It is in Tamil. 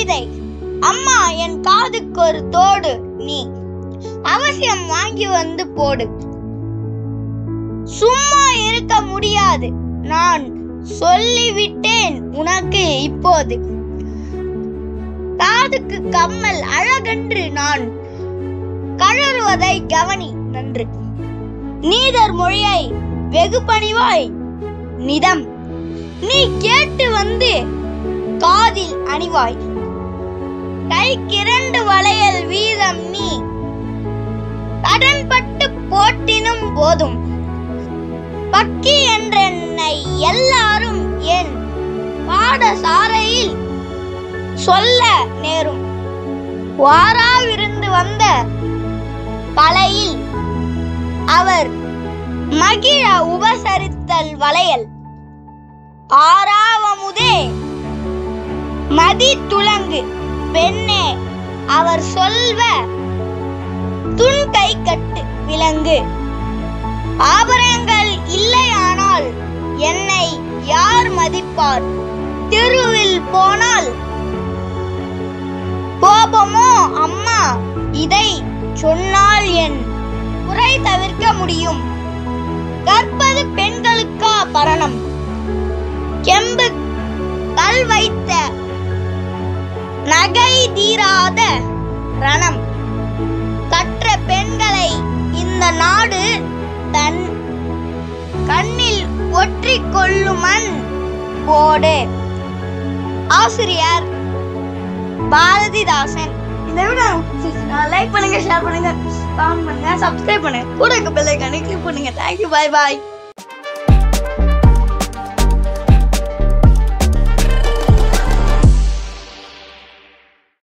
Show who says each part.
Speaker 1: கவிதை. அம்மா என் காதுக்கு ஒரு தோடு நீ அவசியம் வாங்கி வந்து போடு. சும்மா இருக்க முடியாது, நான் சொல்லிவிட்டேன் உனக்கு இப்போது. காதுக்கு கம்மல் அழகென்று நான் கழறுவதை கவனி நன்று. நீதர் மொழியை வெகு பணிவாய் நிதம் நீ கேட்டு வந்து காதில் அணிவாய். கைக்கிரண்டு வளையல் வீதம் நீ கடன்பட்டு போட்டினும் போதும். பக்கி என்றென்னை எல்லாரும் என் பாடசாலையில் சொல்ல நேரும். வாராவிருந்து வந்த கலையில் அவர் மகிழ உபசரித்தல் வளையல். ஆறாவமுதே மதி துலங்கு பெண்ணே அவர் சொல்வ துன் கை கட்டு விலங்கு. ஆபரணங்கள் இல்லையானால் என்னை யார் மதிப்பார்? தெருவில் போனால் கோபமோ அம்மா, இதை சொன்னால் என் குறை தவிர்க்க முடியும். கற்பது பெண்களுக்கா பரணம்? செம்பு கல் வைத்த நகை தீராத ரணம். கற்ற பெண்களை இந்த நாடு தன் கண்ணில் ஒற்றிக் கொள்ளுமன் போடு. ஆசிரியர் பாரதிதாசன். இந்த வீடியோ லைக் பண்ணுங்க, ஷேர் பண்ணுங்க, கமெண்ட் பண்ணுங்க, சப்ஸ்கிரைப் பண்ணுங்க, கூட பெல் ஐகானை கிளிக் பண்ணுங்க. Thank you, bye bye.